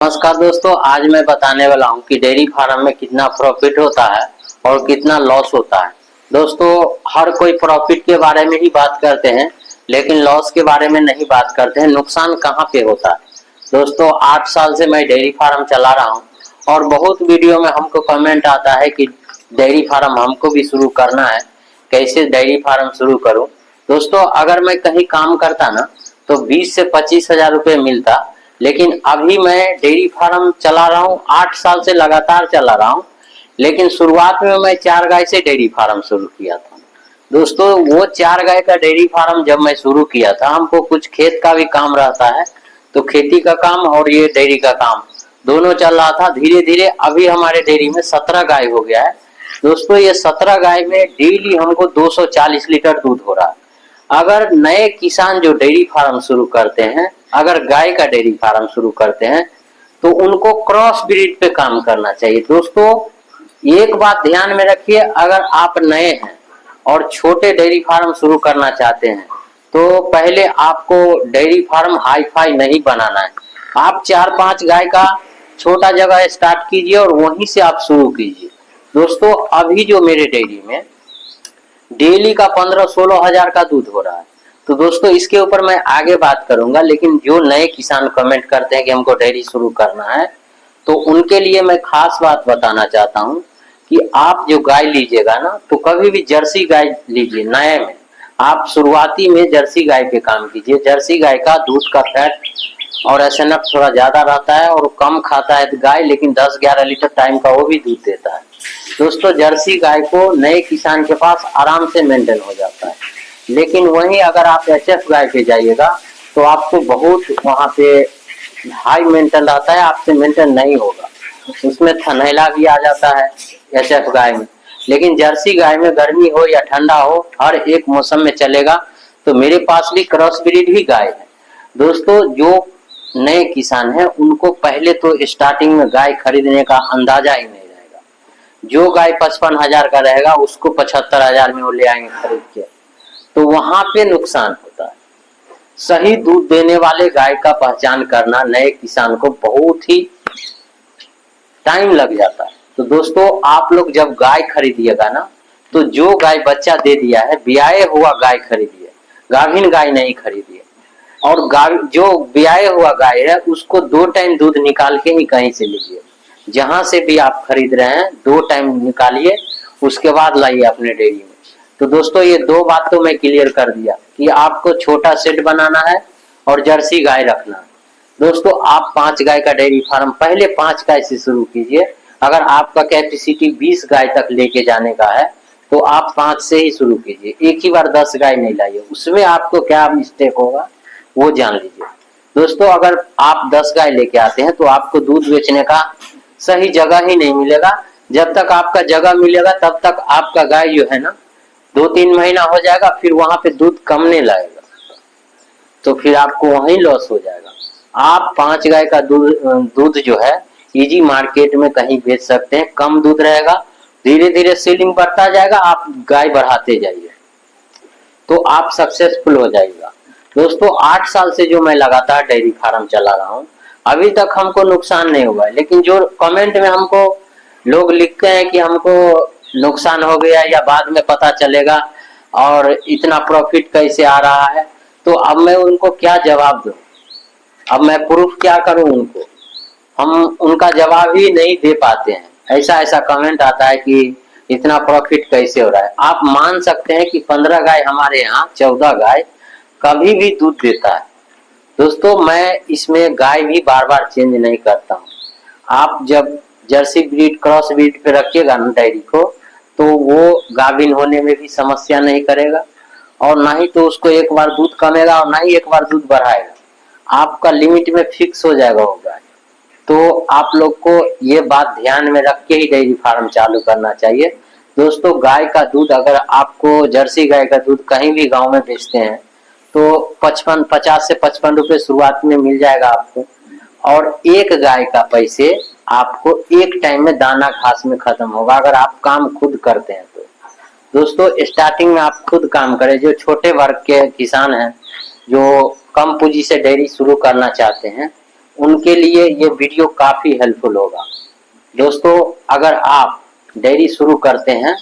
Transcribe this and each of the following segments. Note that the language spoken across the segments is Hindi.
नमस्कार दोस्तों, आज मैं बताने वाला हूं कि डेयरी फार्म में कितना प्रॉफिट होता है और कितना लॉस होता है। दोस्तों, हर कोई प्रॉफिट के बारे में ही बात करते हैं, लेकिन लॉस के बारे में नहीं बात करते हैं। नुकसान कहाँ पे होता है। दोस्तों, 8 साल से मैं डेयरी फार्म चला रहा हूं और बहुत वीडियो में हमको कमेंट आता है कि डेयरी फार्म हमको भी शुरू करना है, कैसे डेयरी फार्म शुरू करूं। दोस्तों, अगर मैं कहीं काम करता ना तो 20 से 25 हजार रुपये मिलता, लेकिन अभी मैं डेयरी फार्म चला रहा हूँ, 8 साल से लगातार चला रहा हूँ। लेकिन शुरुआत में मैं 4 गाय से डेयरी फार्म शुरू किया था। दोस्तों, वो 4 गाय का डेयरी फार्म जब मैं शुरू किया था, हमको कुछ खेत का भी काम रहता है, तो खेती का काम और ये डेयरी का काम दोनों चल रहा था। धीरे धीरे अभी हमारे डेयरी में 17 गाय हो गया है। दोस्तों, ये 17 गाय में डेली हमको 240 लीटर दूध हो रहा है। अगर नए किसान जो डेयरी फार्म शुरू करते हैं, अगर गाय का डेयरी फार्म शुरू करते हैं, तो उनको क्रॉस ब्रीड पे काम करना चाहिए। दोस्तों, एक बात ध्यान में रखिए, अगर आप नए हैं और छोटे डेयरी फार्म शुरू करना चाहते हैं, तो पहले आपको डेयरी फार्म हाई फाई नहीं बनाना है। आप 4-5 गाय का छोटा जगह स्टार्ट कीजिए और वहीं से आप शुरू कीजिए। दोस्तों, अभी जो मेरे डेयरी में डेली का 15-16 हजार का दूध हो रहा है। तो दोस्तों, इसके ऊपर मैं आगे बात करूंगा, लेकिन जो नए किसान कमेंट करते हैं कि हमको डेयरी शुरू करना है, तो उनके लिए मैं खास बात बताना चाहता हूं कि आप जो गाय लीजिएगा ना, तो कभी भी जर्सी गाय लीजिए। नए में आप शुरुआती में जर्सी गाय पे काम कीजिए। जर्सी गाय का दूध का फैट और एसएनएफ थोड़ा ज्यादा रहता है और कम खाता है गाय, लेकिन 10-11 लीटर टाइम का वो भी दूध देता है। दोस्तों, जर्सी गाय को नए किसान के पास आराम से मेंटेन हो जाता है, लेकिन वहीं अगर आप एचएफ गाय पे जाइएगा तो आपको बहुत वहां पे हाई मेंटेन रहता है, आपसे मेंटेन नहीं होगा। उसमें थनैला भी आ जाता है एचएफ गाय में। लेकिन जर्सी गाय में गर्मी हो या ठंडा हो, हर एक मौसम में चलेगा। तो मेरे पास भी क्रॉस ब्रीड ही गाय है। दोस्तों, जो नए किसान हैं उनको पहले तो स्टार्टिंग में गाय खरीदने का अंदाजा ही नहीं रहेगा। जो गाय 55 हजार का रहेगा, उसको 75 हजार में वो ले आएंगे खरीद के, तो वहां पे नुकसान होता है। सही दूध देने वाले गाय का पहचान करना नए किसान को बहुत ही टाइम लग जाता है। तो दोस्तों, आप लोग जब गाय खरीदिएगा ना, तो जो गाय बच्चा दे दिया है, ब्याए हुआ गाय खरीदिए, गाभिन गाय नहीं खरीदिए। और गाय जो ब्याए हुआ गाय है, उसको 2 टाइम दूध निकाल के ही कहीं से लीजिए। जहां से भी आप खरीद रहे हैं, 2 टाइम निकालिए, उसके बाद लाइए अपने डेयरी में। तो दोस्तों, ये 2 बात तो मैं क्लियर कर दिया कि आपको छोटा सेट बनाना है और जर्सी गाय रखना है। दोस्तों, आप 5 गाय का डेयरी फार्म पहले 5 गाय से शुरू कीजिए। अगर आपका कैपेसिटी 20 गाय तक लेके जाने का है, तो आप 5 से ही शुरू कीजिए। एक ही बार 10 गाय नहीं लाइए, उसमें आपको क्या मिस्टेक होगा वो जान लीजिए। दोस्तों, अगर आप 10 गाय लेके आते हैं, तो आपको दूध बेचने का सही जगह ही नहीं मिलेगा। जब तक आपका जगह मिलेगा, तब तक आपका गाय जो है ना, 2-3 महीना हो जाएगा, फिर वहां पे दूध कमने लगेगा, तो फिर आपको वहीं लॉस हो जाएगा। आप 5 गाय का दूध जो है इजी मार्केट में कहीं बेच सकते हैं, कम दूध रहेगा। धीरे धीरे सेलिंग बढ़ता जाएगा, आप गाय बढ़ाते जाइए, तो आप सक्सेसफुल हो जाएगा। दोस्तों, 8 साल से जो मैं लगातार डेयरी फार्म चला रहा हूँ, अभी तक हमको नुकसान नहीं हुआ है। लेकिन जो कमेंट में हमको लोग लिखते हैं कि हमको नुकसान हो गया या बाद में पता चलेगा और इतना प्रॉफिट कैसे आ रहा है, तो अब मैं उनको क्या जवाब दूं। अब मैं प्रूफ क्या करूं उनको। हम उनका जवाब ही नहीं दे पाते हैं। ऐसा ऐसा कमेंट आता है कि इतना प्रॉफिट कैसे हो रहा है। आप मान सकते हैं कि 15 गाय हमारे यहाँ 14 गाय कभी भी दूध देता है। दोस्तों, मैं इसमें गाय भी बार बार चेंज नहीं करता हूँ। आप जब जर्सी ब्रीड क्रॉस ब्रीड पे रखिएगा ना डेयरी को, तो वो गाभिन होने में भी समस्या नहीं करेगा, और ना ही तो उसको एक बार दूध कमेगा और ना ही एक बार दूध बढ़ाएगा। आपका लिमिट में फिक्स हो जाएगा वो गाय। तो आप लोग को ये बात ध्यान में रख के ही डेयरी फार्म चालू करना चाहिए। दोस्तों, गाय का दूध, अगर आपको जर्सी गाय का दूध कहीं भी गांव में बेचते हैं, तो 50 से 55 रुपए शुरुआत में मिल जाएगा आपको, और एक गाय का पैसे आपको एक टाइम में दाना घास में खत्म होगा, अगर आप काम खुद करते हैं तो। दोस्तों, स्टार्टिंग में आप खुद काम करें। जो छोटे वर्ग के किसान हैं, जो कम पूंजी से डेयरी शुरू करना चाहते हैं, उनके लिए ये वीडियो काफी हेल्पफुल होगा। दोस्तों, अगर आप डेयरी शुरू करते हैं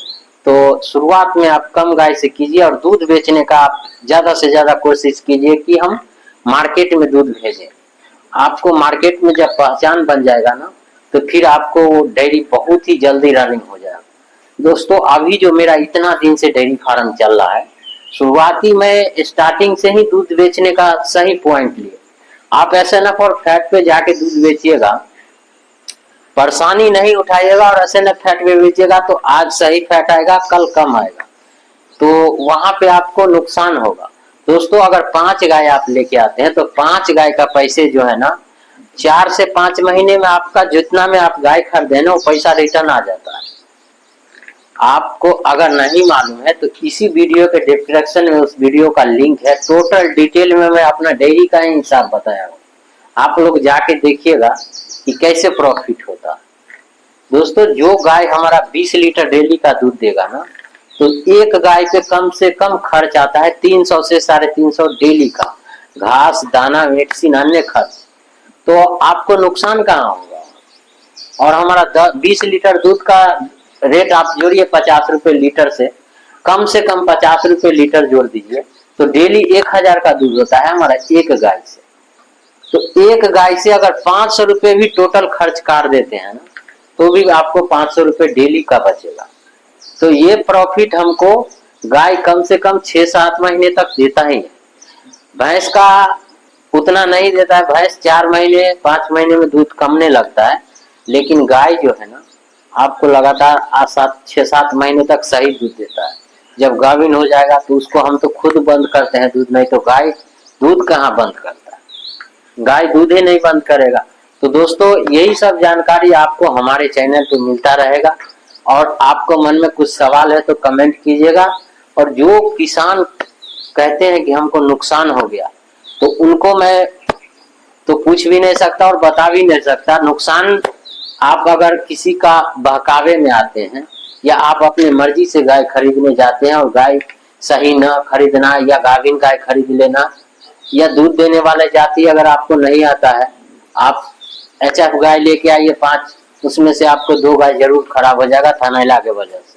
तो शुरुआत में आप कम गाय से कीजिए और दूध बेचने का आप ज्यादा से ज्यादा कोशिश कीजिए कि हम मार्केट में दूध भेजें। आपको मार्केट में जब पहचान बन जाएगा ना, तो फिर आपको डेयरी बहुत ही जल्दी रनिंग हो जाएगा। दोस्तों, अभी जो मेरा इतना दिन से डेयरी फार्म चल रहा है, शुरुआती में स्टार्टिंग से ही दूध बेचने का सही पॉइंट लिए। आप ऐसे ना फॉर फैट पे जाके दूध बेचिएगा, परेशानी नहीं उठाइएगा और ऐसे न फैट पे बेचिएगा तो आज सही फैट आएगा, कल कम आएगा, तो वहां पे आपको नुकसान होगा। दोस्तों, अगर 5 गाय आप लेके आते हैं तो 5 गाय का पैसे जो है ना 4 से 5 महीने में आपका जितना में आप गाय खरीदे ना वो पैसा रिटर्न आ जाता है। आपको अगर नहीं मालूम है तो इसी वीडियो के डिस्क्रिप्शन में उस वीडियो का लिंक है, टोटल डिटेल में मैं अपना डेयरी का ही हिसाब बताया हूँ। आप लोग जाके देखिएगा कि कैसे प्रॉफिट होता है। दोस्तों, जो गाय हमारा 20 लीटर डेली का दूध देगा ना, तो एक गाय पे कम से कम खर्च आता है 300 से 350 डेली का, घास, दाना, वैक्सीन, अन्य खर्च। तो आपको नुकसान कहाँ होगा। और हमारा 20 लीटर दूध का रेट आप जोड़िए 50 रुपए लीटर से कम 50 रुपए लीटर जोड़ दीजिए, तो डेली 1000 का दूध होता है हमारा एक गाय से। तो एक गाय से अगर 500 रुपए भी टोटल खर्च कर देते हैं ना, तो भी आपको 500 रुपए डेली का बचेगा। तो ये प्रॉफिट हमको गाय कम से कम 6-7 महीने तक देता ही है। भैंस का उतना नहीं देता है, भैंस 4 महीने 5 महीने में दूध कमने लगता है, लेकिन गाय जो है ना आपको लगातार 6-7 महीने तक सही दूध देता है। जब गाभिन हो जाएगा तो उसको हम तो खुद बंद करते हैं दूध, नहीं तो गाय दूध कहाँ बंद करता है, गाय दूध ही नहीं बंद करेगा। तो दोस्तों, यही सब जानकारी आपको हमारे चैनल पे मिलता रहेगा। और आपको मन में कुछ सवाल है तो कमेंट कीजिएगा। और जो किसान कहते हैं कि हमको नुकसान हो गया, तो उनको मैं तो पूछ भी नहीं सकता और बता भी नहीं सकता। नुकसान आप अगर किसी का बहकावे में आते हैं या आप अपनी मर्जी से गाय खरीदने जाते हैं और गाय सही न खरीदना या गाभिन गाय खरीद लेना, या दूध देने वाले जाति अगर आपको नहीं आता है, आप HF गाय लेके आइए 5, उसमें से आपको 2 गाय जरूर खराब हो जाएगा थनैला के वजह से।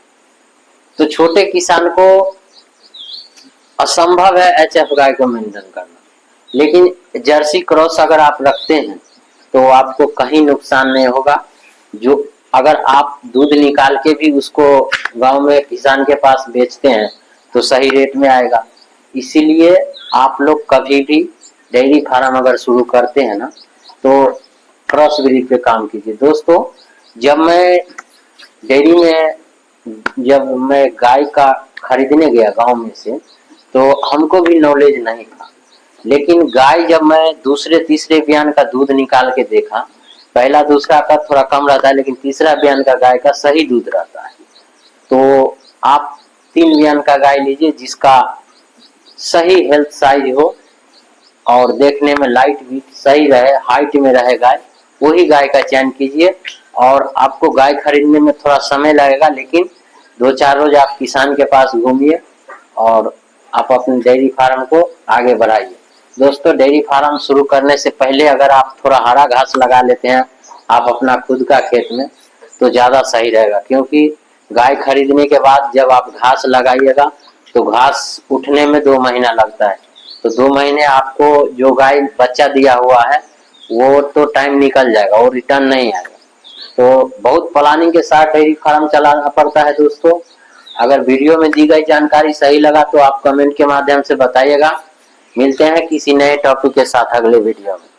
तो छोटे किसान को असंभव है HF गाय को मेंटेन करना, लेकिन जर्सी क्रॉस अगर आप रखते हैं तो आपको कहीं नुकसान नहीं होगा। जो अगर आप दूध निकाल के भी उसको गांव में किसान के पास बेचते हैं तो सही रेट में आएगा। इसीलिए आप लोग कभी भी डेयरी फार्म अगर शुरू करते हैं ना, तो क्रॉस ब्रीड पे काम कीजिए। दोस्तों, जब मैं गाय का खरीदने गया गांव में से, तो हमको भी नॉलेज नहीं था, लेकिन गाय जब मैं दूसरे तीसरे बयान का दूध निकाल के देखा, पहला दूसरा का थोड़ा कम रहता है, लेकिन तीसरा बयान का गाय का सही दूध रहता है। तो आप 3 बयान का गाय लीजिए जिसका सही हेल्थ साइज हो और देखने में लाइट भी सही रहे, हाइट में रहे गाय, वही गाय का चयन कीजिए। और आपको गाय खरीदने में थोड़ा समय लगेगा, लेकिन 2-4 रोज आप किसान के पास घूमिए और आप अपने डेयरी फार्म को आगे बढ़ाइए। दोस्तों, डेयरी फार्म शुरू करने से पहले अगर आप थोड़ा हरा घास लगा लेते हैं आप अपना खुद का खेत में, तो ज्यादा सही रहेगा। क्योंकि गाय खरीदने के बाद जब आप घास लगाइएगा तो घास उठने में 2 महीना लगता है, तो 2 महीने आपको जो गाय बच्चा दिया हुआ है वो तो टाइम निकल जाएगा और रिटर्न नहीं आएगा। तो बहुत प्लानिंग के साथ डेयरी फार्म चलाना पड़ता है। दोस्तों, अगर वीडियो में दी गई जानकारी सही लगा तो आप कमेंट के माध्यम से बताइएगा। मिलते हैं किसी नए टॉपिक के साथ अगले वीडियो में।